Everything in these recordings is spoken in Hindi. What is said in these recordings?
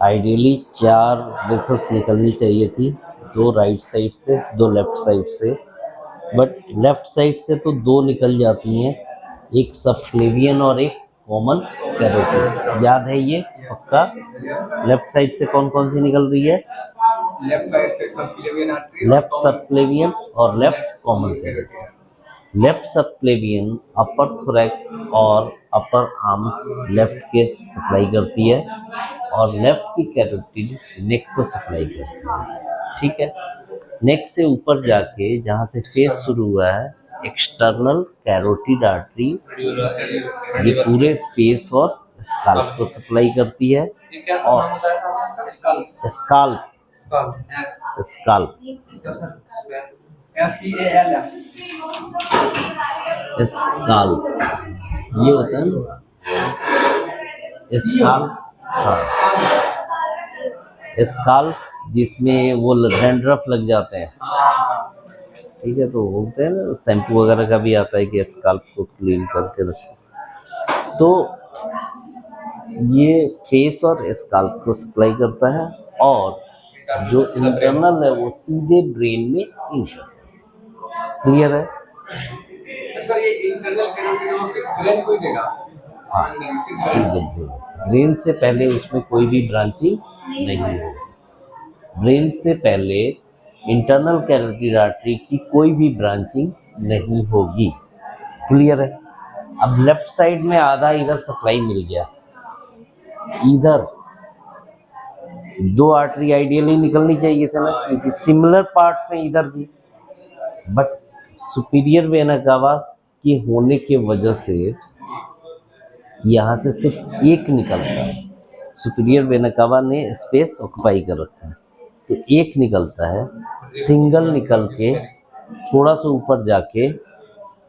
आइडियली 4 वेसल्स निकलनी चाहिए थी, 2 राइट साइड से 2 लेफ्ट साइड से, बट लेफ्ट साइड से तो 2 निकल जाती हैं, एक सबक्लेवियन और एक कॉमन कैरोटिड। याद है ये पक्का? लेफ्ट साइड से कौन कौन सी निकल रही है? लेफ्ट साइड से सबक्लेवियन आर्टरी, लेफ्ट सबक्लेवियन और left common carotid. Left subclavian upper thorax और अपर आर्म्स लेफ्ट के सप्लाई करती है और लेफ्ट की कैरोटिड नेक को सप्लाई करती है। ठीक है, नेक से ऊपर जाके जहाँ से फेस शुरू हुआ है एक्सटर्नल कैरोटिड आर्टरी ये पूरे फेस और स्काल्प को सप्लाई करती है। और स्काल्प स्काल्प स्काल्प ये होता है ना स्काल्प। हाँ, स्काल्प जिसमें वो डैंड्रफ लग जाते हैं। ठीक है, तो बोलते हैं ना शैम्पू वगैरह का भी आता है कि स्काल्प को क्लीन करके रखो। तो ये फेस और स्काल्प को सप्लाई करता है और जो इंटरनल है वो सीधे ब्रेन में इंटर। क्लियर है? सर ये इंटरनल कैरोटिड सिर्फ ब्रेन को ही देगा? हाँ, सीधे ब्रेन से पहले उसमें कोई भी ब्रांचिंग नहीं होगी। ब्रेन से पहले इंटरनल कैरोटिड आर्टरी की कोई भी ब्रांचिंग नहीं होगी। क्लियर है? अब लेफ्ट साइड में आधा इधर सप्लाई मिल गया, इधर 2 आर्टरी आइडियली निकलनी चाहिए थे ना, क्योंकि सिमिलर पार्ट्स हैं इधर भी, बट सुपीरियर वेना कावा के होने के वजह से यहाँ से सिर्फ एक निकलता है। सुपीरियर वेना कावा ने स्पेस ऑक्युपाई कर रखा है, तो एक निकलता है, सिंगल निकल के थोड़ा सा ऊपर जाके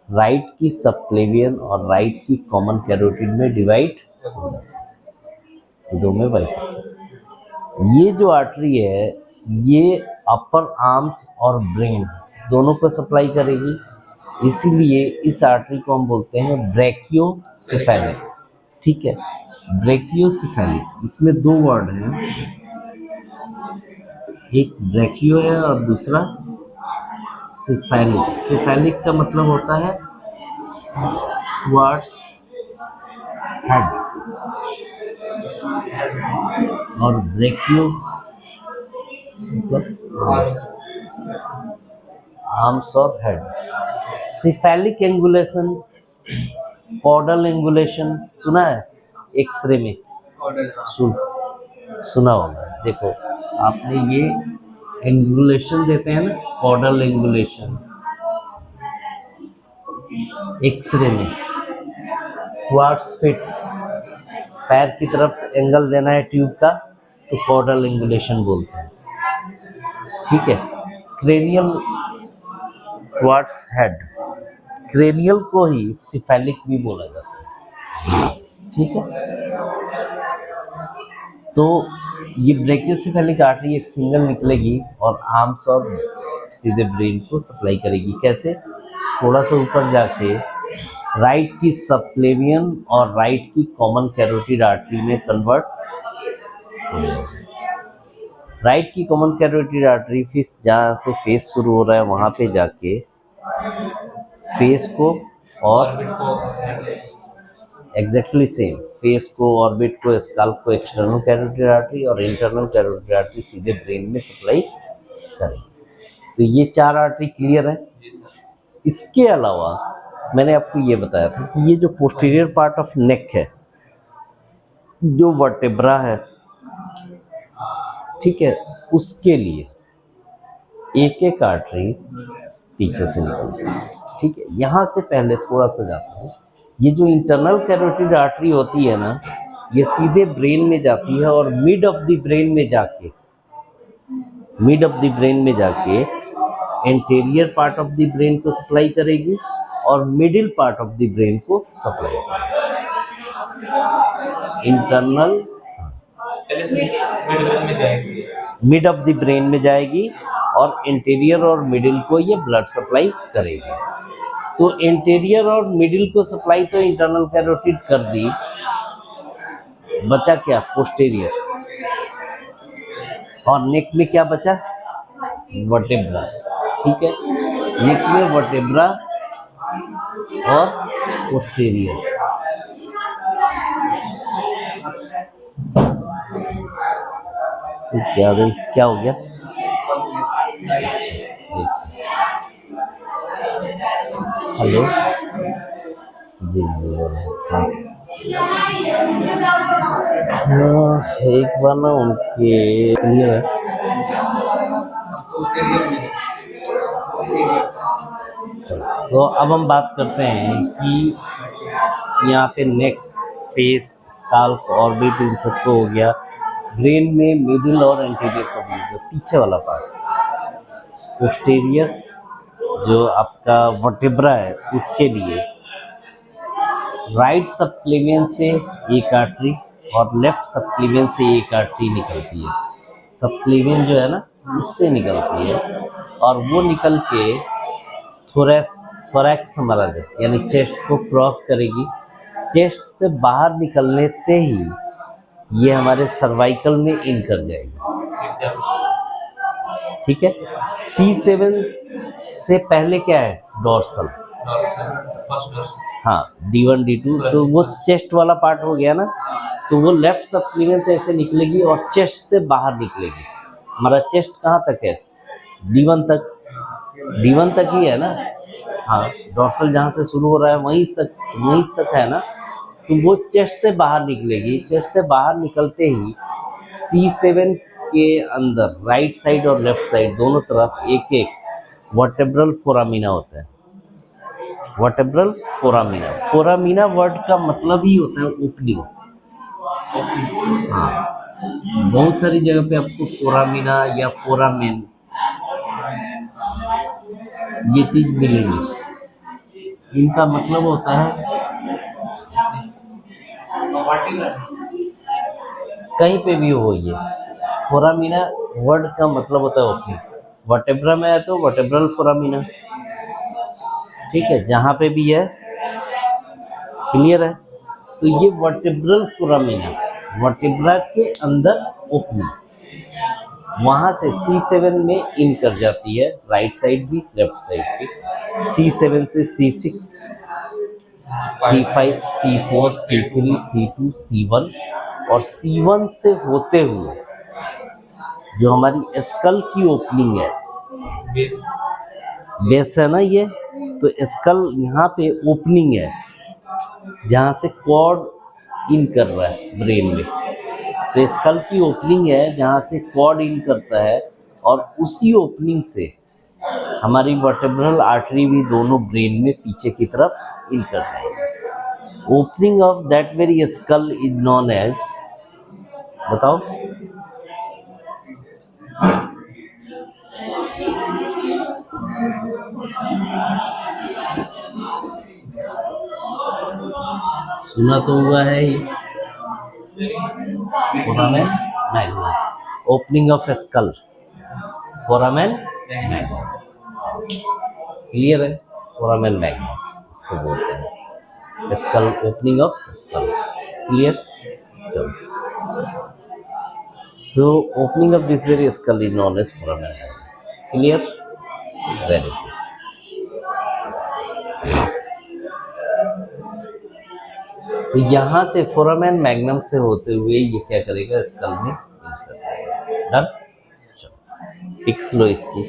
राइट की सबक्लेवियन और राइट की कॉमन कैरोटिड में डिवाइड हो जाता है, दो में बाइट। ये जो आर्टरी है ये अपर आर्म्स और ब्रेन दोनों को सप्लाई करेगी, इसीलिए इस आर्टरी को हम बोलते हैं ब्रैकियोसेफेलिक। ठीक है, ब्रैकियोसेफेलिक, इसमें 2 वर्ड हैं, एक ब्रैकियो है और दूसरा सेफेलिक। सेफेलिक का मतलब होता है टुवर्ड्स हेड और ब्रैकियो मतलब आर्म्स और head. Cephalic angulation, caudal angulation सुना है एक्सरे में? सुना होगा। देखो आपने ये एंगुलेशन देते हैं ना, कॉर्डल एंगुलेशन एक्सरे में, टुवर्ड्स फिट, पैर की तरफ एंगल देना है ट्यूब का तो कॉर्डल एंगुलेशन बोलते हैं। ठीक है, क्रेनियल टुवर्ड्स हेड, क्रेनियल को ही सिफेलिक भी बोला जाता है। ठीक है, तो ये ब्रैकियोसेफेलिक आर्टरी एक सिंगल निकलेगी और आर्म्स और सीधे ब्रेन को सप्लाई करेगी। कैसे? थोड़ा सा ऊपर जाके राइट की सबक्लेवियन और राइट की कॉमन कैरोटिड आर्टरी में कन्वर्ट हो जाएगी। राइट की कॉमन कैरोटिड आर्टरी फिर जहाँ से फेस शुरू हो रहा है वहाँ पे जाके फेस को और एग्जैक्टली सेम फेस को, ऑर्बिट को, स्काल्प को एक्सटर्नल कैरोटिड आर्टरी और इंटरनल कैरोटिड आर्टरी सीधे ब्रेन में सप्लाई करेगी। तो ये 4 आर्टरी क्लियर है। इसके अलावा मैंने आपको ये बताया था कि ये जो पोस्टीरियर पार्ट ऑफ नेक है, जो वर्टेब्रा है, ठीक है, उसके लिए एक एक आर्टरी पीछे से निकलती है। ठीक है, यहाँ से पहले थोड़ा सा जाता हूँ। ये जो इंटरनल कैरोटिड आर्टरी होती है ना, ये सीधे ब्रेन में जाती है और मिड ऑफ द ब्रेन में जाके anterior part of the brain को सप्लाई करेगी और middle part of the brain को सप्लाई करेगी। Internal mid of the brain में जाएगी और इंटीरियर और मिडिल को ये ब्लड सप्लाई करेगी। तो इंटीरियर और मिडिल को सप्लाई तो इंटरनल कैरोटिड कर दी, बचा क्या? पोस्टीरियर। और नेक में क्या बचा? वर्टेब्रा। ठीक है, नेक में वर्टेब्रा और पोस्टीरियर। क्या हो गया? हेलो जी हाँ। एक बार ना उनके क्लियर है। तो अब हम बात करते हैं कि यहाँ पे नेक, फेस, स्काल्प, ऑर्बिट, इन सबको हो गया। ब्रेन में मिडिल और एंटीरियर का पीछे वाला पार्ट, पोस्टीरियर जो आपका वर्टेब्रा है, उसके लिए राइट सबक्लेवियन से एक आर्टरी और लेफ्ट सबक्लेवियन से एक आर्टरी निकलती है। सबक्लेवियन जो है ना, उससे निकलती है और वो निकल के थोरैक्स हमारा जो यानी चेस्ट को क्रॉस करेगी। चेस्ट से बाहर निकलते ही ये हमारे सर्वाइकल में इन कर जाएगी। ठीक है, C7 से पहले क्या है? डोर्सल। हाँ, D1 D2, तो वो चेस्ट वाला पार्ट हो गया ना, तो वो लेफ्ट सबक्लेवियन से ऐसे निकलेगी और चेस्ट से बाहर निकलेगी। हमारा चेस्ट कहाँ तक है? D1 तक, D1 तक ही है ना। हाँ, डोर्सल जहाँ से शुरू हो रहा है वहीं तक है ना, तो वो चेस्ट से बाहर निकलेगी। चेस्ट से बाहर निकलते ही C7 के अंदर राइट साइड और लेफ्ट साइड दोनों तरफ एक एक वर्टेब्रल फोरामिना होता है। वर्टेब्रल फोरामिना, फोरामिना वर्ड का मतलब ही होता है ओपनिंग। हाँ, बहुत सारी जगह पे आपको फोरामिना या फोरामेन ये चीज मिलेगी। इनका मतलब होता है कहीं पे भी हो ये। फोरामिना वर्ड का मतलब होता है ओपनिंग। वर्टेब्रा में है तो वर्टेब्रल फोरामिना। ठीक है, जहाँ पे भी है, क्लियर है। तो ये वर्टेब्रल फोरामिना, वर्टेब्रा के अंदर ओपनिंग, वहां से C7 में इन कर जाती है, राइट साइड भी लेफ्ट साइड भी। C7 से C6, C5, C4, C3, C2, C1 और C1 से होते हुए जो हमारी स्कल की ओपनिंग है, बेस है ना ये, तो स्कल यहाँ पे ओपनिंग है जहाँ से कॉर्ड इन कर रहा है ब्रेन में। तो स्कल की ओपनिंग है जहाँ से कॉर्ड इन करता है और उसी ओपनिंग से हमारी वर्टेब्रल आर्टरी भी दोनों ब्रेन में पीछे की तरफ इन कर रहे हैं। Opening of that very skull is known as, बताओ, सुना तो हुआ है ही, foramen magnum. Opening of skull, foramen magnum. Clear है? फोरामेन मैग्नम इसको बोलते हैं, skull, opening of skull. Clear? तो opening of this very skull is known as foramen magnum. Clear? Very good. तो यहाँ से फोरामेन मैग्नम से होते हुए ये क्या करेगा? स्कल में। डन? पिक्स लो इसकी।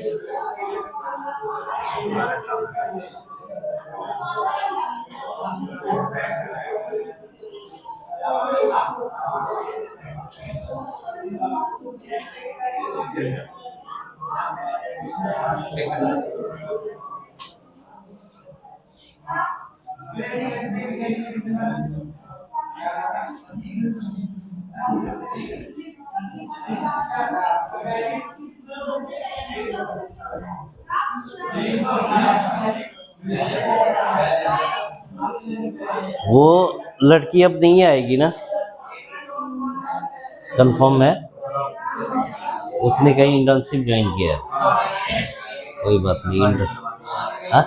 वो लड़की अब नहीं आएगी ना? कंफर्म है? उसने कहीं इंटर्नशिप ज्वाइन किया है? कोई बात नहीं। हाँ?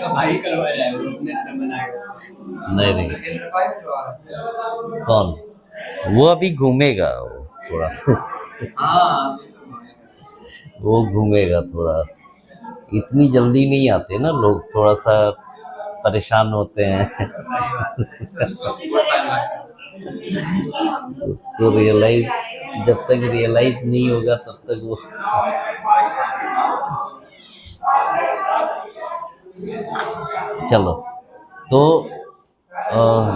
भाई करवाया है, उसने बनाया नहीं, कौन? वो अभी घूमेगा थोड़ा सा। हाँ वो घूमेगा थोड़ा, इतनी जल्दी नहीं आते ना लोग, थोड़ा सा परेशान होते हैं। सर बहुत टाइम लगता है। उसको रियलाइज, जब तक रियलाइज नहीं होगा तब तक वो। चलो, तो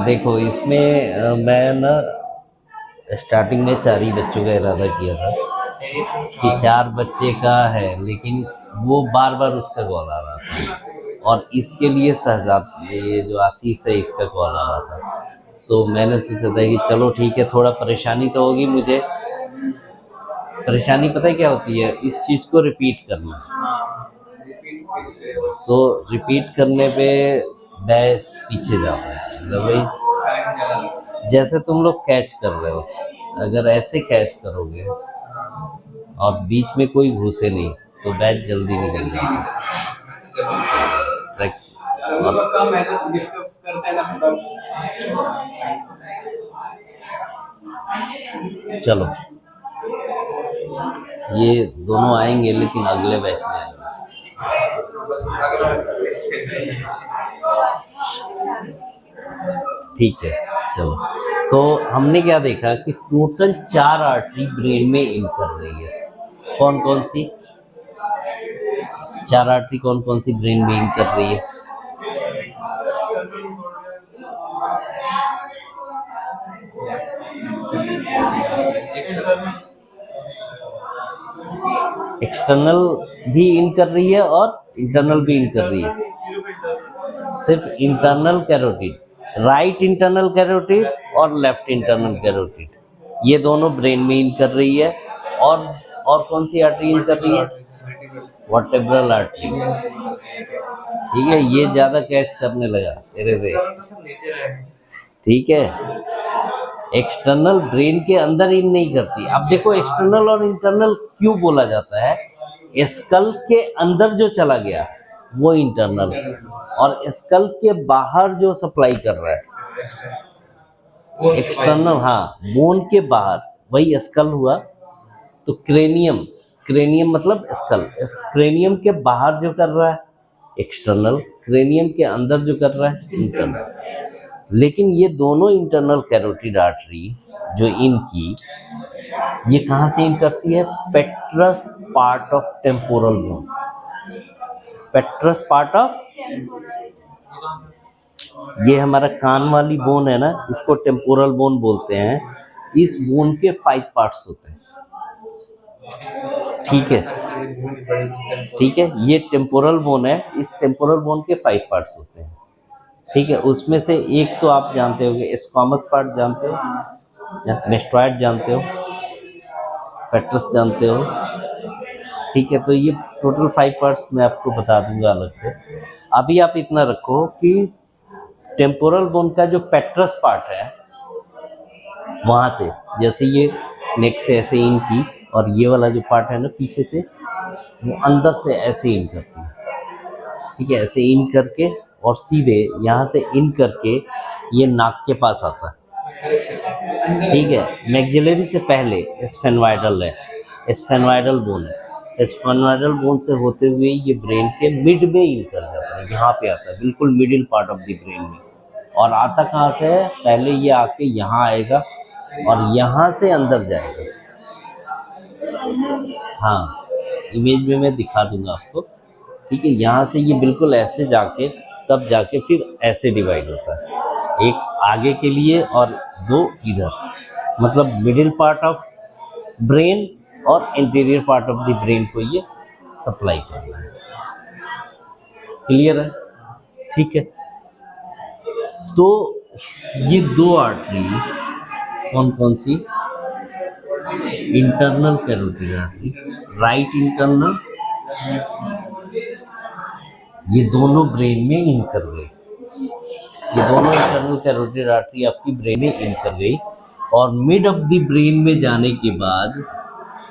देखो इसमें मैं ना स्टार्टिंग में 4 ही बच्चों का इरादा किया था कि 4 बच्चे का है, लेकिन वो बार बार उसका कॉल आ रहा था, और इसके लिए शहजाद, ये जो आशीष है इसका कॉल आ रहा था। तो मैंने सोचा था कि चलो ठीक है, थोड़ा परेशानी तो होगी मुझे। परेशानी पता है क्या होती है, इस चीज़ को रिपीट करना। रिपीट फिर से तो रिपीट करने पे बैच पीछे जाता है, मतलब भाई टाइम ज़्यादा लगता है। जैसे तुम लोग कैच कर रहे हो, अगर ऐसे कैच करोगे और बीच में कोई घुसे नहीं तो बैच जल्दी निकल जल्दी जाएगी। जल्दी और लोगों का कम है तो डिस्कस करते हैं ना पूरा। चलो, ये दोनों आएंगे लेकिन अगले बैच में आएंगे। बस अगला ठीक है, चलो। तो हमने क्या देखा कि टोटल 4 आर्टरी ब्रेन में इन कर रही है। कौन कौन सी 4 आर्टरी, कौन कौन सी ब्रेन में इन कर रही है? एक्सटर्नल भी इन कर रही है और इंटरनल भी इन कर रही है। सिर्फ internal carotid, right internal carotid और लेफ्ट इंटरनल कैरोटिड, ये दोनों ब्रेन में इन कर रही है। और कौन सी आर्टरी इन कर रही है? Vertebral artery. ठीक है, ये ज्यादा कैच करने लगा तेरे से। ठीक है, एक्सटर्नल ब्रेन के अंदर इन नहीं करती। अब देखो, एक्सटर्नल और इंटरनल क्यों बोला जाता है? स्कल के अंदर जो चला गया वो इंटरनल, और स्कल के बाहर जो सप्लाई कर रहा है एक्सटर्नल। हाँ, बोन के बाहर, वही स्कल हुआ। तो क्रेनियम, क्रेनियम मतलब स्कल, क्रेनियम के बाहर जो कर रहा है एक्सटर्नल, क्रेनियम के अंदर जो कर रहा है इंटरनल। लेकिन ये दोनों इंटरनल कैरोटिड आर्टरी जो इनकी, ये कहाँ से इन करती है? पेट्रस part of temporal bone. पेट्रस part of, ये हमारा कान वाली बोन है ना, इसको टेम्पोरल बोन बोलते हैं। इस बोन के 5 पार्ट्स होते हैं। ठीक है, ठीक है, ये टेम्पोरल बोन है। इस टेम्पोरल बोन के 5 पार्ट्स होते हैं। ठीक है, उसमें से एक तो आप जानते होंगे, स्क्वामस पार्ट जानते हो, मेस्टॉइड जानते हो, पेट्रस जानते हो। ठीक है, तो ये टोटल 5 पार्ट्स मैं आपको बता दूंगा अलग से। अभी आप इतना रखो कि टेम्पोरल बोन का जो पेट्रस पार्ट है, वहाँ से जैसे ये नेक से ऐसे इन की, और ये वाला जो पार्ट है ना पीछे से, वो अंदर से ऐसे इन करती है। ठीक है, ऐसे इन करके और सीधे यहाँ से इन करके ये नाक के पास आता है। ठीक है, मैक्सिलरी से पहले स्फेनोइडल है, स्फेनोइडल बोन है। स्फेनोइडल बोन से होते हुए ये ब्रेन के मिड में इन कर जाता है, यहाँ पे आता है, बिल्कुल middle part of the brain में। और आता कहाँ से है? पहले ये आके यहाँ आएगा और यहाँ से अंदर जाएगा। हाँ, इमेज में मैं दिखा दूंगा आपको। ठीक है, यहाँ से ये बिल्कुल ऐसे जाके, तब जाके फिर ऐसे डिवाइड होता है, एक आगे के लिए और 2 इधर। मतलब मिडिल पार्ट ऑफ ब्रेन और interior part of the brain को ये सप्लाई करना है। क्लियर है? ठीक है, तो ये 2 आर्टरी कौन कौन सी? Internal carotid artery, right internal, ये दोनों ब्रेन में इन कर गई। ये दोनों इंटरनल कैरोटिड आर्टरी आपकी ब्रेन में इन कर गई, और मिड ऑफ द ब्रेन में जाने के बाद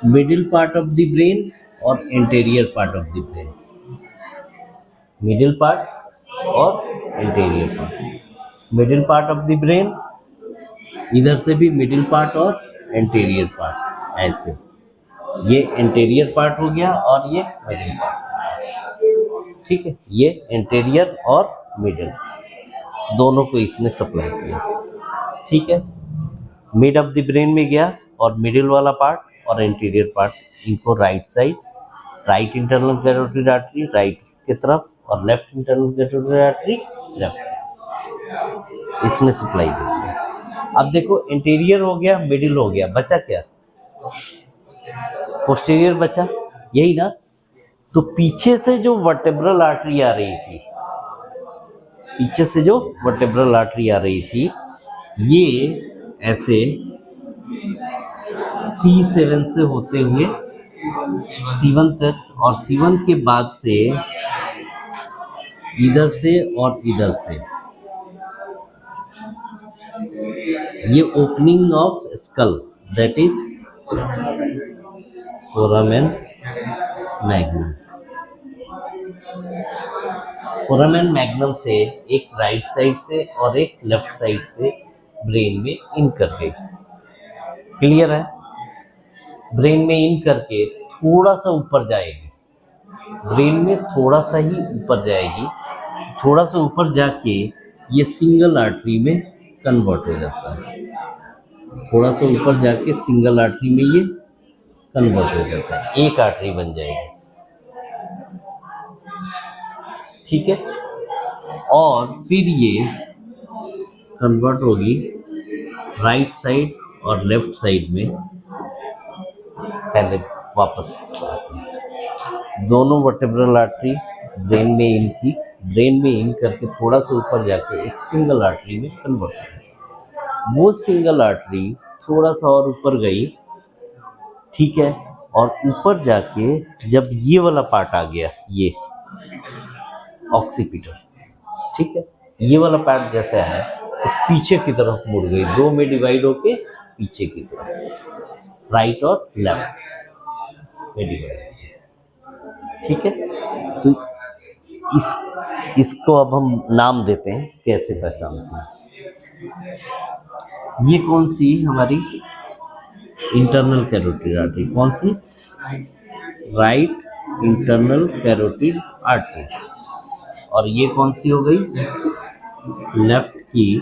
middle part of the brain और interior part of the brain, middle part और interior part. Middle part of the brain, इधर से भी मिडिल पार्ट और इंटीरियर पार्ट, ऐसे। ये एंटीरियर पार्ट हो गया और ये मिडिल पार्ट। ठीक है, ये एंटीरियर और मिडिल दोनों को इसने सप्लाई किया। ठीक है, मिड ऑफ द ब्रेन में गया और मिडिल वाला पार्ट और एंटीरियर पार्ट इनको right side, right internal carotid artery right की तरफ और left internal carotid artery left, इसमें सप्लाई देती है। अब देखो एंटीरियर हो गया, मिडिल हो गया, बचा क्या? पोस्टीरियर बचा, यही ना। तो पीछे से जो वर्टेब्रल आर्टरी आ रही थी, पीछे से जो वर्टेब्रल आर्टरी आ रही थी, ये ऐसे C7 से होते हुए C1 तक और C1 के बाद से इधर से और इधर से ये opening of school, that is foramen magnum. Foramen magnum से एक राइट साइड से और एक लेफ्ट साइड से ब्रेन में इन करके, क्लियर है? ब्रेन में इन करके थोड़ा सा ऊपर जाएगी, ब्रेन में थोड़ा सा ही ऊपर जाएगी, थोड़ा सा ऊपर जाके ये सिंगल आर्टरी में कन्वर्ट हो जाता है। थोड़ा सा ऊपर जाके सिंगल आर्टरी में ये कन्वर्ट हो जाता है, एक आर्टरी बन जाएगी। ठीक है, और फिर ये कन्वर्ट होगी राइट साइड और लेफ्ट साइड में। पहले वापस दोनों वर्टेब्रल आर्टरी ब्रेन में इन की, ब्रेन में इन करके थोड़ा सा ऊपर जाके एक सिंगल आर्टरी में कन्वर्ट हो, वो सिंगल आर्टरी थोड़ा सा और ऊपर गई। ठीक है, और ऊपर जाके जब ये वाला पार्ट आ गया, ये ऑक्सीपिटल, ठीक है, ये वाला पार्ट जैसे है तो पीछे की तरफ मुड़ गई, दो में डिवाइड होके पीछे की तरफ, राइट और लेफ्ट में डिवाइड। ठीक है, तो इसको अब हम नाम देते हैं, कैसे पहचानते हैं। ये कौन सी हमारी इंटरनल कैरोटिड आर्टरी, कौन सी? Right internal carotid artery. और ये कौन सी हो गई? लेफ्ट की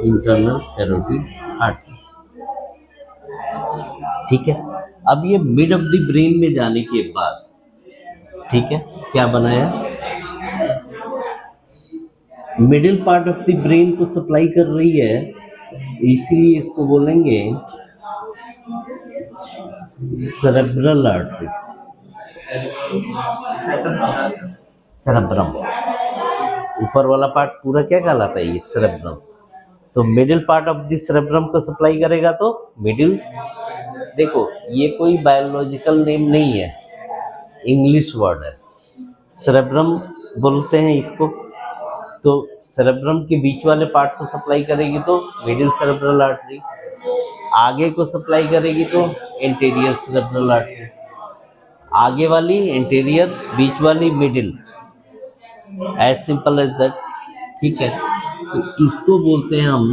इंटरनल कैरोटिड आर्टरी। ठीक है, अब ये मिड ऑफ द ब्रेन में जाने के बाद, ठीक है, क्या बनाया? Middle part of the brain को सप्लाई कर रही है, इसीलिए इसको बोलेंगे सेरेब्रल आर्टरी, सेरेब्रम। ऊपर वाला पार्ट पूरा क्या कहलाता है? ये सेरेब्रम। तो middle part of the cerebrum को सप्लाई करेगा, तो मिडिल, देखो ये कोई बायोलॉजिकल नेम नहीं है, इंग्लिश वर्ड है, सेरेब्रम बोलते हैं इसको। तो सेरेब्रम के बीच वाले पार्ट को सप्लाई करेगी तो मिडिल सेरेब्रल आर्टरी, आगे को सप्लाई करेगी तो एंटीरियर सेरेब्रल आर्टरी, आगे वाली एंटीरियर, बीच वाली middle, as simple as that. ठीक है, तो इसको बोलते हैं हम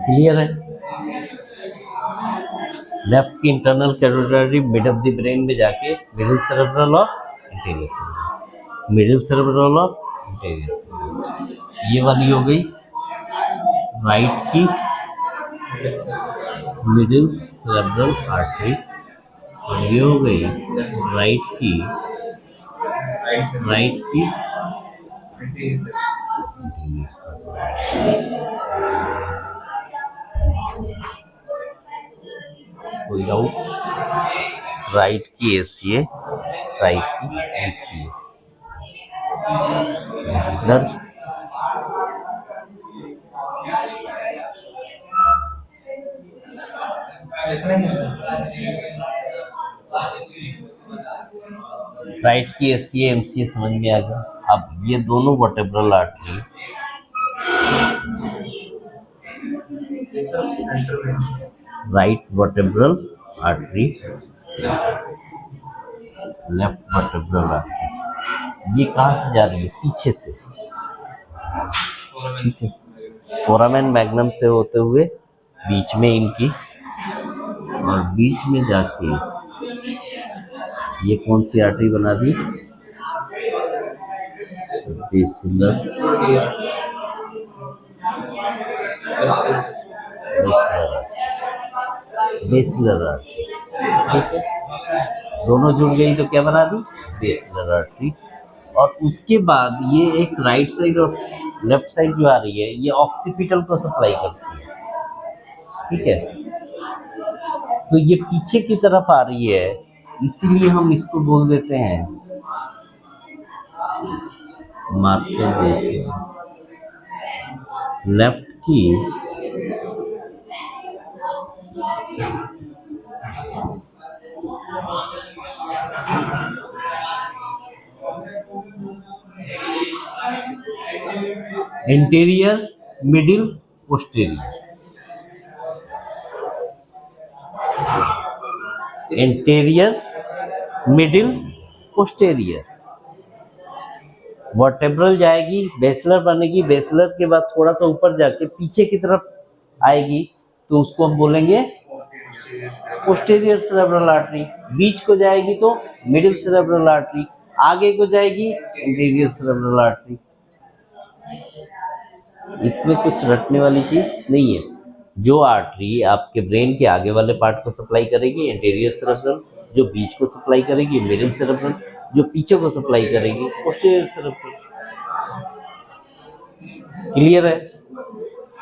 क्लियर है? लेफ्ट की internal carotid artery mid of the brain में जाके मिडिल सेरेब्रल और एंटीरियर, मिडिल सेरेब्रल और एंटीरियर, ये वाली हो गई राइट की मिडिल सेरेब्रल आर्टरी, और ये हो गई राइट की कोई डाउट? राइट की एसीए, राइट की एमसीए। डर? राइट की एसीए एमसीए समझ में आ गया। अब ये दोनों वर्टेब्रल आर्टरी ये सब सेंटर में right vertebral artery, left vertebral artery. ये कहाँ से जा रही है? पीछे से, ठीक है, फोरामेन मैग्नम से होते हुए बीच में इनकी, और बीच में जाके ये कौन सी आर्टरी बना दी? बेसिलर बेसिलर आर्टरी, ठीक है। दोनों जुड़ गई तो क्या बना दी? Basilar artery. और उसके बाद ये एक राइट साइड और लेफ्ट साइड जो आ रही है, ये ऑक्सीपिटल को सप्लाई करती है, ठीक है। तो ये पीछे की तरफ आ रही है, इसीलिए हम इसको बोल देते हैं मार्कर देके लेफ्ट की interior, middle, posterior. Interior, middle, posterior. Vertebral जाएगी, बेसिलर बनेगी, बेसिलर के बाद थोड़ा सा ऊपर जाके पीछे की तरफ आएगी, तो उसको हम बोलेंगे पोस्टीरियर सेरेब्रल आर्टरी। बीच को जाएगी तो मिडिल सेरेब्रल आर्टरी, आगे को जाएगी इंटीरियर सेरेब्रल आर्टरी। इसमें कुछ रटने वाली चीज नहीं है। जो आर्टरी आपके ब्रेन के आगे वाले पार्ट को सप्लाई करेगी इंटीरियर सेरेब्रल, जो बीच को सप्लाई करेगी मिडिल सेरेब्रल, जो पीछे को सप्लाई करेगी पोस्टीरियर सेरेब्रल। क्लियर है?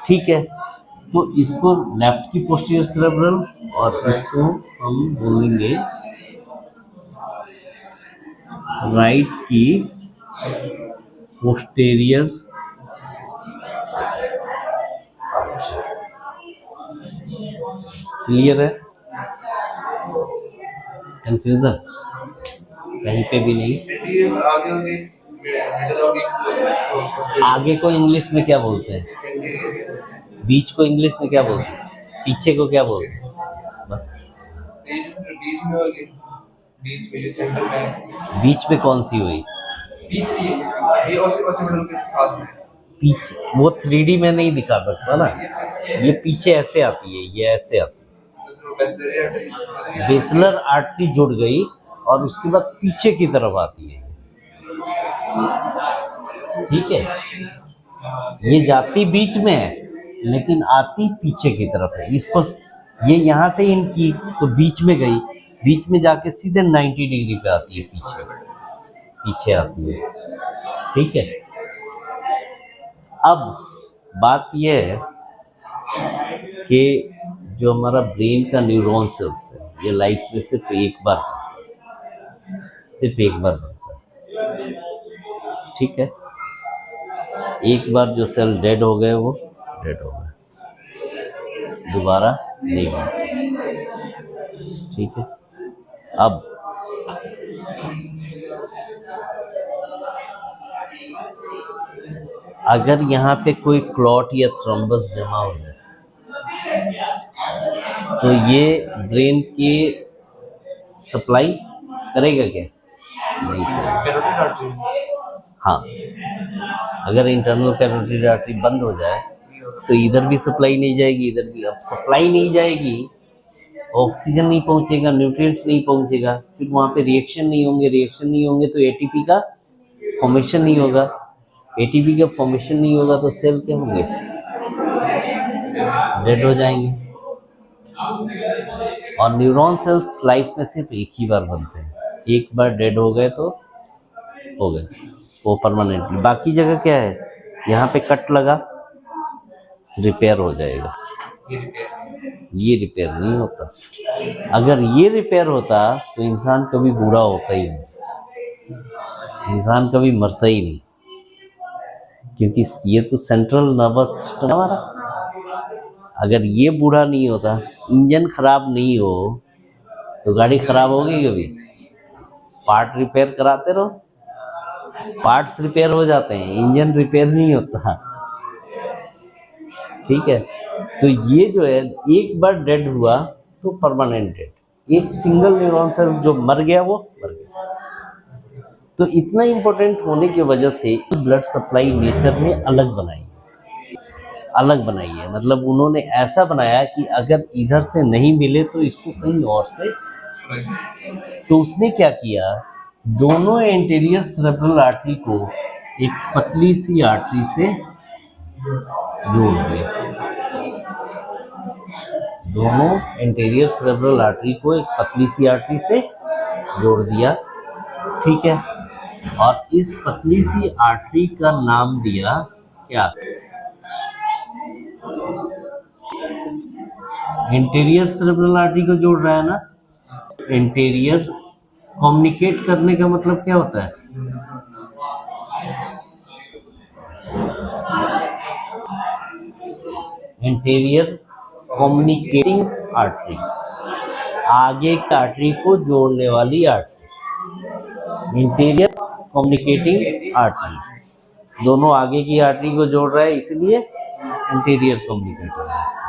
ठीक है। तो इसको लेफ्ट की पोस्टीरियर सेरेब्रल और इसको हम बोलेंगे राइट की पोस्टीरियर। क्लियर है? कंफ्यूजन कहीं पे भी नहीं? इंटीरियर आगे होंगे, मिडिल होगी, आगे को इंग्लिश में क्या बोलते हैं? बीच को इंग्लिश में क्या बोलते हैं? पीछे को क्या बोलते हैं? ये जो बीच में होगी, बीच में जो सेंटर में है, बीच में कौन सी हुई? बीच में ये ऑक्सीपिटल के साथ में पीछे वो 3D में नहीं दिखा सकता ना, ये पीछे ऐसे आती है, ये ऐसे आती है। बेसिलर आर्टरी जुड़ गई और उसके बाद पीछे की तरफ आती है, ठीक है। ये जाती बीच में है लेकिन आती पीछे की तरफ है। इसको ये यहाँ से इनकी तो बीच में गई, बीच में जाके सीधे 90 डिग्री पे आती है, पीछे आती है, ठीक है। अब बात यह है कि जो हमारा ब्रेन का न्यूरॉन सेल्स है, ये लाइफ में सिर्फ एक बार बनता है, ठीक है। एक बार जो सेल डेड हो गए वो डेड हो गए, दोबारा नहीं बनते, ठीक है। अब अगर यहाँ पे कोई क्लॉट या थ्रोम्बस जमा हो जाए तो ये ब्रेन की सप्लाई करेगा क्या? नहीं करेगा। हाँ, अगर इंटरनल कैरोटिड आर्टरी बंद हो जाए तो इधर भी सप्लाई नहीं जाएगी, इधर भी। अब सप्लाई नहीं जाएगी, ऑक्सीजन नहीं पहुंचेगा, न्यूट्रिएंट्स नहीं पहुंचेगा, फिर वहाँ पे रिएक्शन नहीं होंगे तो एटीपी का फॉर्मेशन नहीं होगा। एटीपी का फॉर्मेशन नहीं होगा तो सेल क्या होंगे? डेड हो जाएंगे। और न्यूरॉन सेल्स लाइफ में सिर्फ एक ही बार बनते हैं, एक बार डेड हो गए तो हो गए वो परमानेंटली। बाकी जगह क्या है, यहाँ पे कट लगा, रिपेयर हो जाएगा। ये रिपेयर नहीं होता। अगर ये रिपेयर होता तो इंसान कभी बूढ़ा होता ही नहीं, इंसान कभी मरता ही नहीं, क्योंकि ये तो सेंट्रल नर्वस सिस्टम हमारा। अगर ये बूढ़ा नहीं होता, इंजन खराब नहीं हो तो गाड़ी खराब होगी कभी? पार्ट रिपेयर कराते रहो, पार्ट्स रिपेयर हो जाते हैं, इंजन रिपेयर नहीं होता। ठीक है। तो ये जो है एक बार डेड हुआ तो परमानेंट डेड, एक सिंगल न्यूरॉन सेल जो मर गया वो मर गया। तो इतना इम्पोर्टेंट होने की वजह से ब्लड सप्लाई नेचर ने अलग बनाई है। मतलब उन्होंने ऐसा बनाया कि अगर इधर से नहीं मिले तो इसको कहीं और से। तो उसने क्या किया, दोनों एंटीरियर सेरेब्रल आर्टरी को एक पतली सी आर्टरी से जोड़ दिया। दोनों एंटीरियर सेरेब्रल आर्टरी को एक पतली सी आर्टरी से जोड़ दिया, ठीक है। और इस पतली सी आर्टरी का नाम दिया क्या, इंटीरियर सेरेब्रल आर्टरी को जोड़ रहा है ना। इंटीरियर कम्युनिकेट करने का मतलब क्या होता है, इंटीरियर कम्युनिकेटिंग आर्टरी, आगे की आर्टरी को जोड़ने वाली आर्टरी, इंटीरियर कम्युनिकेटिंग आर्टरी। दोनों आगे की आर्टरी को जोड़ रहा है इसलिए इंटीरियर कम्युनिकेटिंग आर्टरी।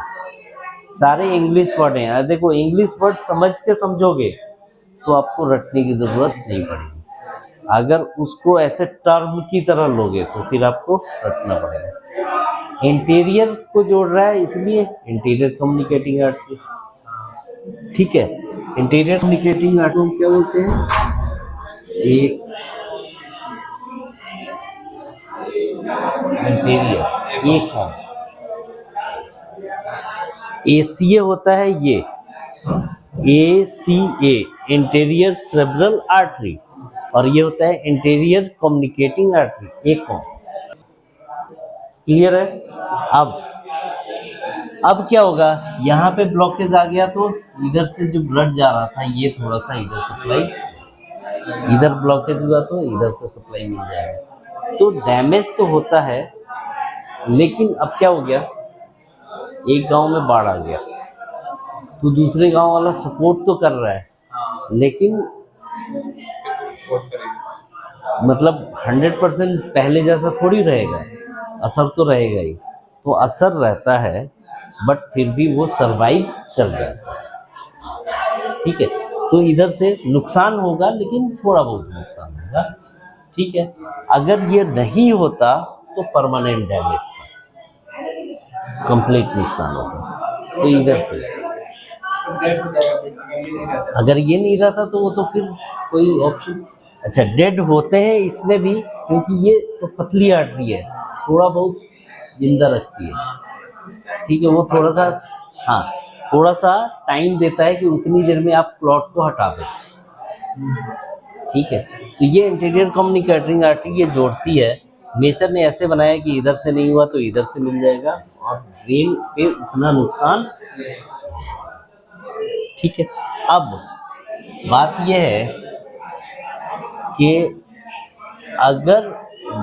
सारे इंग्लिश वर्ड हैं, देखो इंग्लिश वर्ड समझ के समझोगे तो आपको रटने की जरूरत नहीं पड़ेगी। अगर उसको ऐसे टर्म की तरह लोगे तो फिर आपको रटना पड़ेगा। इंटीरियर को जोड़ रहा है इसलिए इंटीरियर कम्युनिकेटिंग आर्टरी, ठीक है। इंटीरियर कम्युनिकेटिंग आर्टरी को क्या बोलते हैं, एक इंटीरियर, एक एसीए होता है ये, ACA इंटीरियर सेरेब्रल आर्टरी, और ये होता है इंटीरियर कम्युनिकेटिंग आर्टरी, एक कौन। क्लियर है। अब क्या होगा, यहाँ पे ब्लॉकेज आ गया तो इधर से जो ब्लड जा रहा था ये थोड़ा सा इधर सप्लाई, इधर ब्लॉकेज हुआ तो इधर से सप्लाई मिल जाएगा। तो डैमेज तो होता है, लेकिन अब क्या हो गया, एक गांव में बाढ़ आ गया तो दूसरे गांव वाला सपोर्ट तो कर रहा है, लेकिन मतलब 100% पहले जैसा थोड़ी रहेगा, असर तो रहेगा ही। तो असर रहता है बट फिर भी वो सरवाइव कर जाता है, ठीक है। तो इधर से नुकसान होगा लेकिन थोड़ा बहुत नुकसान होगा, ठीक है। अगर ये नहीं होता तो परमानेंट डैमेज था, कंप्लीट नुकसान होता। तो इधर से अगर ये नहीं रहता तो वो तो फिर कोई ऑप्शन। अच्छा, डेड होते हैं इसमें भी, क्योंकि ये तो पतली आर्टरी है, थोड़ा बहुत जिंदा रखती है, ठीक है। वो थोड़ा सा, हाँ, थोड़ा सा टाइम देता है कि उतनी देर में आप क्लॉट को हटा दो, ठीक है। तो ये इंटीरियर कम्युनिकेटिंग आर्टरी ये जोड़ती है। नेचर ने ऐसे बनाया कि इधर से नहीं हुआ तो इधर से मिल जाएगा और ब्रेन पे उतना नुकसान, ठीक है। अब बात यह है कि अगर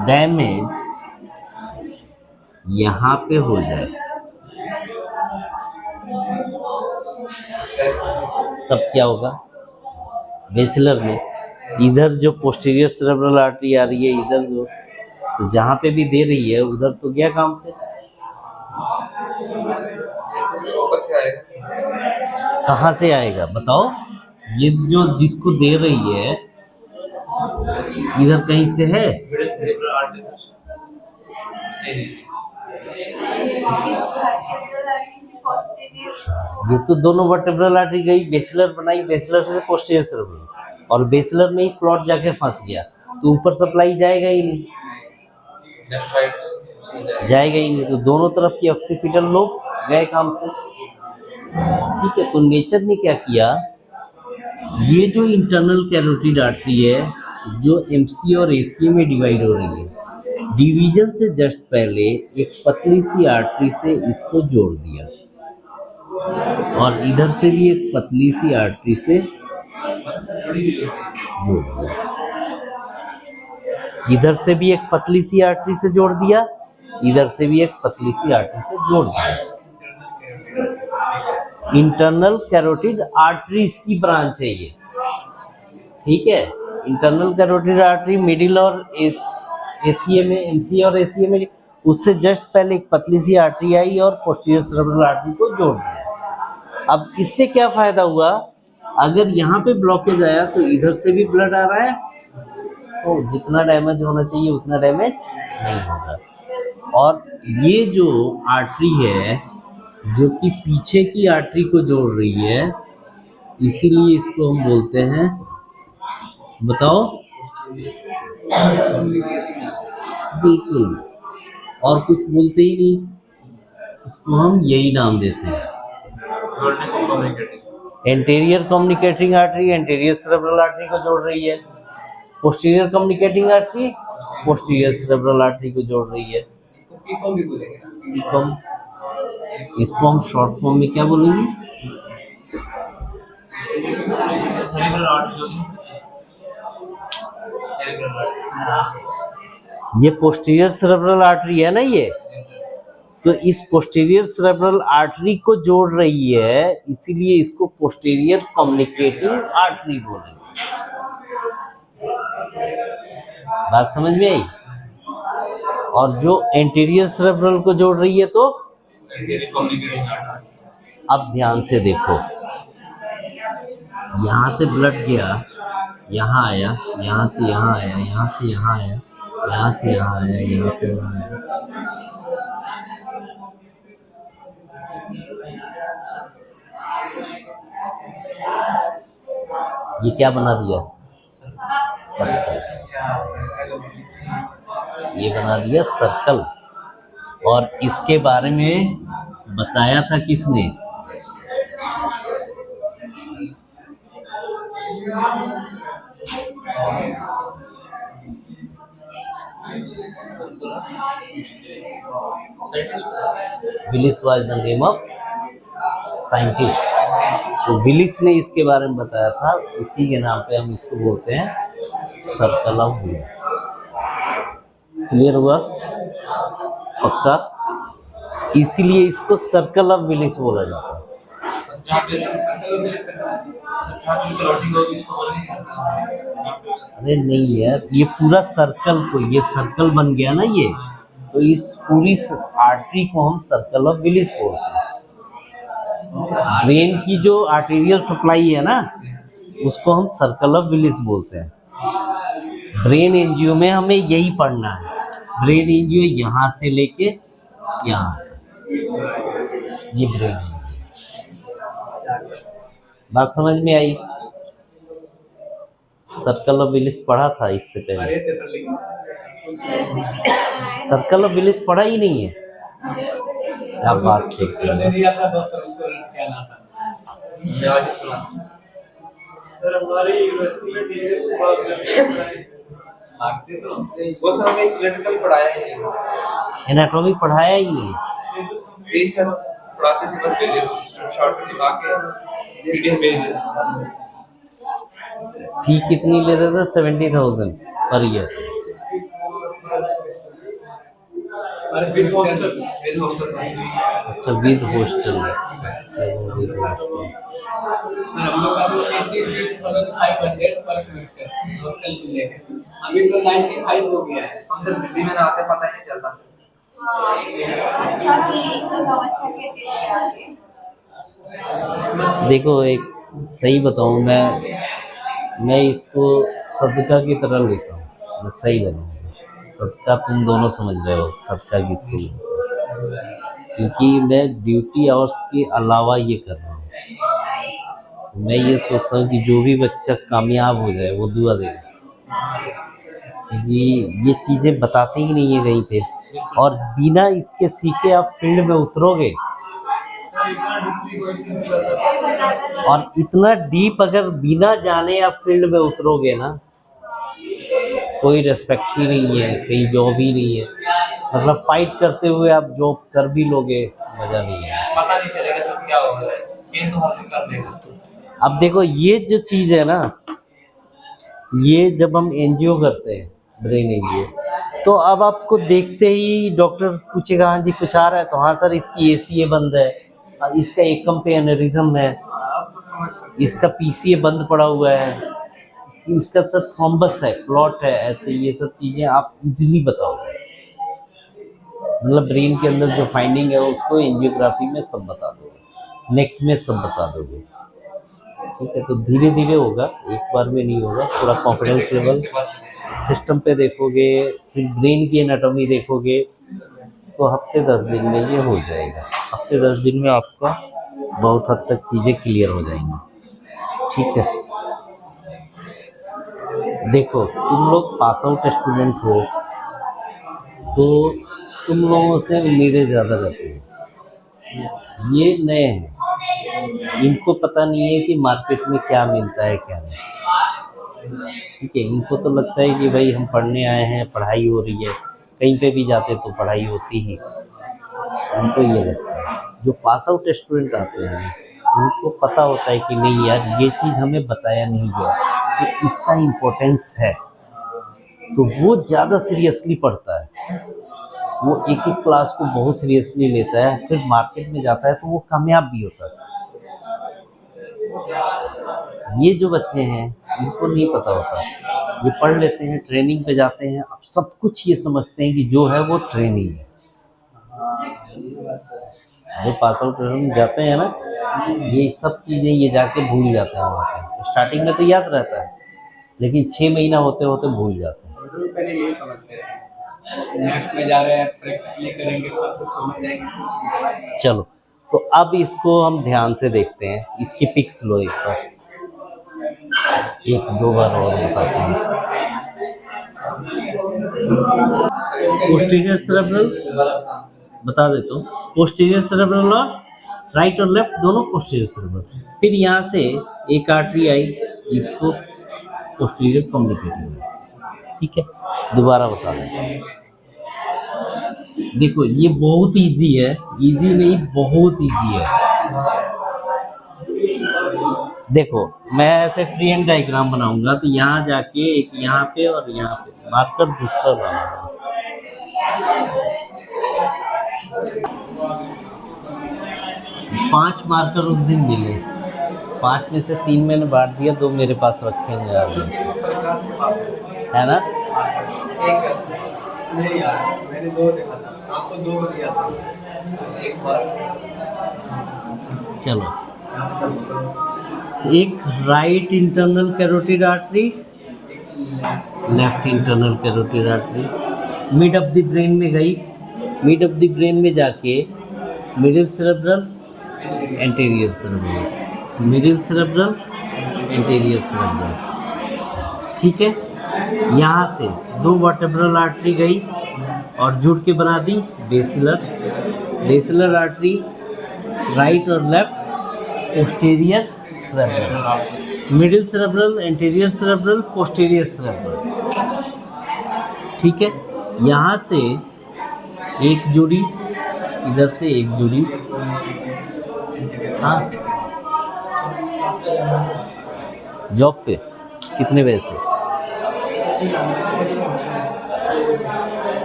डैमेज यहाँ पे हो जाए तब क्या होगा, बेसिलर में इधर जो पोस्टीरियर सेरेब्रल आर्टरी आ रही है, इधर जो, तो जहाँ पे भी दे रही है उधर तो गया काम से, कहाँ से आएगा बताओ। ये जो जिसको दे रही है इधर कहीं से है, ये तो दोनों वर्टेब्रल आर्टरी गई, बेसिलर बनाई, बेसिलर से पोस्टीरियर सेरेब्रल, और बेसिलर में ही क्लॉट जाके फंस गया तो ऊपर सप्लाई जाएगा ही नहीं, जाएगा ही नहीं। तो दोनों तरफ की ऑक्सीपिटल लोब गए काम से, ठीक है। तो नेचर ने क्या किया, ये जो इंटरनल कैरोटिड आर्टरी है जो एमसी और एसीए में डिवाइड हो रही है, डिवीजन से जस्ट पहले एक पतली सी आर्टरी से इसको जोड़ दिया, और इधर से भी एक पतली सी आर्टरी से जोड़ दिया, इधर से भी एक पतली सी आर्टरी से जोड़ दिया, इधर से भी एक पतली सी आर्टरी से जोड़ दिया। इंटरनल कैरोटिड आर्टरीज की ब्रांच है ये, ठीक है। इंटरनल कैरोटिड आर्टरी मिडिल और एसीए में, एमसी और एसीए में उससे जस्ट पहले एक पतली सी आर्टरी आई और पोस्टीरियर सेरेब्रल आर्टरी को जोड़ दिया। अब इससे क्या फायदा हुआ, अगर यहाँ पे ब्लॉकेज आया तो इधर से भी ब्लड आ रहा है, तो जितना डैमेज होना चाहिए उतना डैमेज नहीं होगा। और ये जो आर्टरी है जो कि पीछे की आर्टरी को जोड़ रही है, इसीलिए इसको हम बोलते हैं, बताओ, बिल्कुल, और कुछ बोलते ही नहीं, इसको हम यही नाम देते हैं, anterior communicating artery anterior cerebral artery को जोड़ रही है, posterior communicating artery posterior cerebral artery को जोड़ रही है। इसको हम शॉर्ट फॉर्म में क्या बोलेंगे, ये पोस्टीरियर सेरेब्रल आर्टरी है ना ये, तो इस पोस्टीरियर सेरेब्रल आर्टरी को जोड़ रही है, इसीलिए इसको पोस्टीरियर कम्युनिकेटिंग आर्टरी बोलेंगे। बात समझ में आई? और जो एंटीरियर सेरेब्रल को जोड़ रही है तो अब ध्यान से देखो, यहाँ से ब्लड गया, यहाँ आया, यहाँ से यहाँ आया, यहाँ से यहाँ आया, यहाँ से यहाँ आया, यहाँ से यहाँ आया, ये क्या बना दिया, सर्कल, ये बना दिया सर्कल। और इसके बारे में बताया था किसने, Willis was the name of scientist. तो विलिस ने इसके बारे में बताया था, उसी के नाम पे हम इसको बोलते हैं सर्कल ऑफ विलिस। क्लियर हुआ? पक्का? इसीलिए इसको सर्कल ऑफ विलिस बोला जाता है। अरे नहीं यार, ये पूरा सर्कल को, ये सर्कल बन गया ना ये, तो इस पूरी आर्टरी को हम सर्कल ऑफ विलिस बोलते हैं। ब्रेन की जो आर्टेरियल सप्लाई है ना, उसको हम सर्कल ऑफ विलिस बोलते हैं। ब्रेन एंजियो में हमें यही पढ़ना है, ब्रेन एंजियो यहाँ से लेके यहाँ, ये ब्रेन एंजियो। बात समझ में आई? सर्कल ऑफ विलिस पढ़ा था इससे पहले? सर्कल ऑफ विलिस पढ़ा ही नहीं है, क्या बात करते हैं। सर हमारी यूनिवर्सिटी में टीचर्स भागते तो वो सर हमें सिलेंड्रिकल पढ़ाया ही नहीं, एनाटॉमी पढ़ाया ही नहीं। यही सर पढ़ाते थे, बस पेजेस शॉर्ट में लगा के पीडीएफ भेज देते। फी कितनी लेते थे? 70,000 per year. With hostel, with hostel. अच्छा, विद हॉस्टल। हम लोग का तो 86,500 पर सेमेस्टर हॉस्टल के लिए, अभी तो 95 हो गया है। हम सर दिल्ली में आते पता ही नहीं चलता सर। अच्छा कि तो अच्छा कहते हैं आगे। देखो, एक सही बताऊं, मैं इसको सदका की तरह लेता हूँ, मैं सही बताऊँ, सदका तुम दोनों समझ रहे हो, सदका की थ्रू, क्योंकि मैं ड्यूटी आवर्स के अलावा ये कर रहा हूँ। मैं ये सोचता हूँ कि जो भी बच्चा कामयाब हो जाए वो दुआ देगा, क्योंकि ये चीज़ें बताते ही नहीं है कहीं पे, और बिना इसके सीखे आप फील्ड में उतरोगे, और इतना डीप अगर बिना जाने आप फील्ड में उतरोगे ना, कोई रेस्पेक्ट ही नहीं है, कहीं जॉब ही नहीं है। मतलब फाइट करते हुए आप जॉब कर भी लोगे, मजा नहीं है, पता नहीं चलेगा सब क्या हो रहा है, स्किन तो हर कर देगा। अब देखो, ये जो चीज़ है ना, ये जब हम एनजीओ करते हैं, ब्रेन एनजीओ, तो अब आपको देखते ही डॉक्टर पूछेगा, हाँ जी कुछ आ रहा है, तो हाँ सर इसकी एसीए बंद है, इसका एकम पे एनेरिज्म है, इसका पीसीए बंद पड़ा हुआ है, इसका सर थ्रोम्बस है, क्लॉट है, ऐसे ये सब चीज़ें आप इजीली बताओगे। मतलब ब्रेन के अंदर जो फाइंडिंग है उसको एंजियोग्राफी में सब बता दोगे, नेक में सब बता दोगे। ठीक है, तो धीरे धीरे होगा, एक बार में नहीं होगा। पूरा कॉन्फिडेंस लेवल सिस्टम पे देखोगे, फिर ब्रेन की एनाटॉमी देखोगे, तो हफ्ते 10 दिन में ये हो जाएगा। हफ्ते 10 दिन में आपका बहुत हद तक चीज़ें क्लियर हो जाएंगी। ठीक है, देखो तुम लोग पास आउट स्टूडेंट हो, तो तुम लोगों से उम्मीदें ज़्यादा रहती हैं। ये नए हैं, इनको पता नहीं है कि मार्केट में क्या मिलता है क्या नहीं। ठीक है, इनको तो लगता है कि भाई हम पढ़ने आए हैं, पढ़ाई हो रही है, कहीं पे भी जाते तो पढ़ाई होती ही, उनको ये लगता है। जो पास आउट स्टूडेंट आते हैं उनको पता होता है कि नहीं यार, ये चीज़ हमें बताया नहीं गया तो इसका इम्पोर्टेंस है, तो वो ज़्यादा सीरियसली पढ़ता है। वो एक एक क्लास को बहुत सीरियसली लेता है, फिर मार्केट में जाता है तो वो कामयाब भी होता है। ये जो बच्चे हैं इनको नहीं पता होता, ये पढ़ लेते हैं, ट्रेनिंग पे जाते हैं, अब सब कुछ ये समझते हैं कि जो है वो ट्रेनिंग है। जो पास आउट जाते हैं ना, ये सब चीज़ें ये जाके भूल जाते हैं वहाँ पे। स्टार्टिंग में तो याद रहता है, लेकिन 6 महीना होते होते भूल जाते हैं। पहले यही समझते हैं, नेक्स्ट में जा रहे हैं, प्रैक्टिकली करेंगे तो समझ जाएंगे। चलो, तो अब इसको हम ध्यान से देखते हैं। इसकी पिक्स लो एक बार, एक दो बार और बताते हैं। पोस्टीरियर सेरेब्रल बता देता हूँ, पोस्टीरियर सेरेब्रल और राइट और लेफ्ट दोनों पोस्टीरियर सेरेब्रल। फिर यहाँ से एक आर्टरी आई, इसको पोस्टीरियर कम्युनिकेटिव। ठीक है, दोबारा बता देता हूँ। देखो ये बहुत इजी है, इजी नहीं बहुत इजी है। देखो मैं ऐसे फ्री हैंड डायग्राम बनाऊंगा, तो यहाँ जाके एक यहाँ पे और यहाँ पे मार्कर दूसरा बनाऊंगा। 5 मार्कर उस दिन मिले, 5 में से 3 मैंने बांट दिया, 2 मेरे पास रखे हैं यार, है ना। नहीं यार, मैंने 2 देखा था, आपको 2 को दिया था, एक बार। चलो, एक right internal carotid artery, left internal carotid artery mid of the brain में गई। मिड ऑफ द ब्रेन में जाके middle cerebral, anterior cerebral, middle cerebral, anterior cerebral. ठीक है, यहाँ से 2 वर्टेब्रल आर्टरी गई और जुड़ के बना दी बेसिलर। बेसिलर आर्टरी राइट और left posterior cerebral, middle cerebral, anterior cerebral, posterior cerebral. ठीक है, यहाँ से एक जुड़ी, इधर से एक जुड़ी। हाँ, जॉब पे कितने बजे से?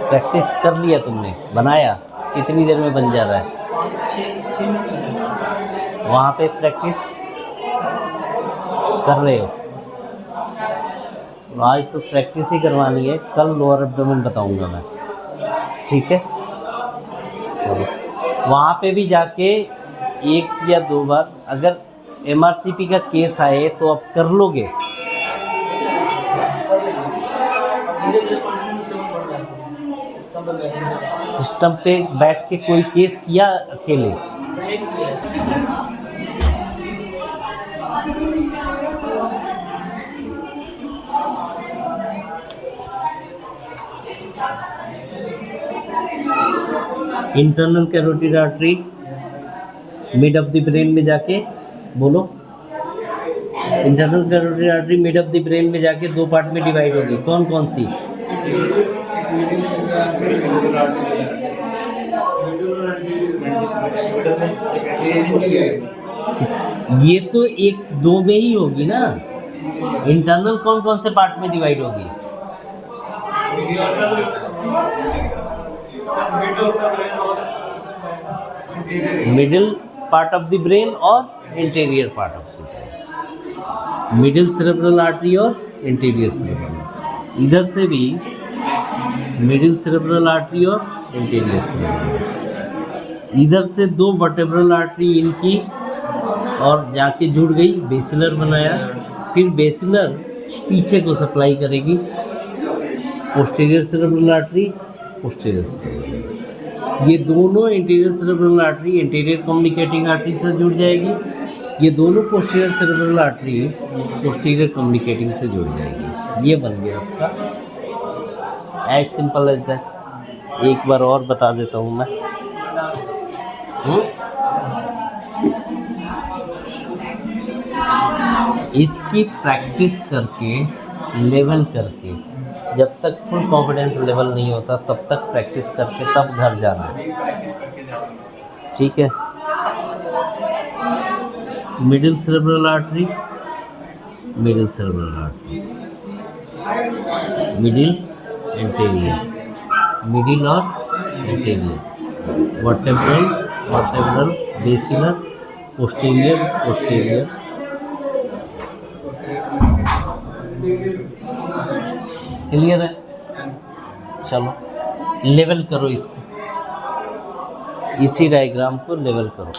प्रैक्टिस कर लिया तुमने, बनाया? कितनी देर में बन जा रहा है? वहाँ पे प्रैक्टिस कर रहे हो? आज तो प्रैक्टिस ही करवानी है, कल लोअर एब्डोमेन बताऊंगा मैं। ठीक है, चलो वहाँ पे भी जाके 1 या 2 बार, अगर MRCP का केस आए तो आप कर लोगे। सिस्टम पे बैठ के कोई केस किया अकेले? Internal carotid artery mid of the brain में जाके, बोलो। Internal carotid artery mid of the brain में जाके 2 पार्ट में डिवाइड होगी, कौन कौन सी? ये तो 1-2 में ही होगी ना। इंटरनल कौन कौन से पार्ट में डिवाइड होगी? Middle part of the brain और interior part of the brain, middle cerebral artery और इंटीरियर सेरेब्रल। इधर से भी मिडिल सेरेब्रल आर्टरी और इंटीरियर सेरेब्रल। इधर से 2 वर्टेब्रल आर्टरी इनकी और जाके जुड़ गई, बेसिलर बनाया। फिर बेसिलर पीछे को सप्लाई करेगी, posterior cerebral artery, posterior cerebral. ये दोनों interior cerebral artery interior communicating artery से जुड़ जाएगी। ये दोनों posterior cerebral artery posterior communicating से जुड़ जाएगी। ये बन गया आपका, एज सिंपल एज दैट। एक बार और बता देता हूँ मैं। इसकी प्रैक्टिस करके, लेवल करके, जब तक फुल कॉन्फिडेंस लेवल नहीं होता तब तक प्रैक्टिस करके तब घर जाना है, ठीक है। Middle cerebral artery, middle cerebral artery, middle anterior, middle और anterior, vertebral, vertebral, basilar, posterior, posterior. Clear है? चलो लेवल करो इसको, इसी डायग्राम को लेवल करो।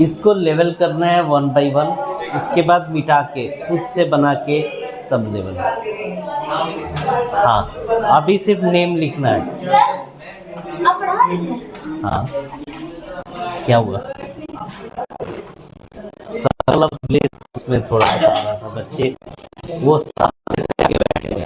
इसको लेवल करना है 1 बाई 1, उसके बाद मिटा के खुद से बना के तब लेवल। हाँ, अभी सिर्फ नेम लिखना है। सर आप पढ़ा रहे थे? हाँ, क्या हुआ? प्लेस उसमें थोड़ा बता रहा था, बच्चे वो सामने से आगे बैठ गए।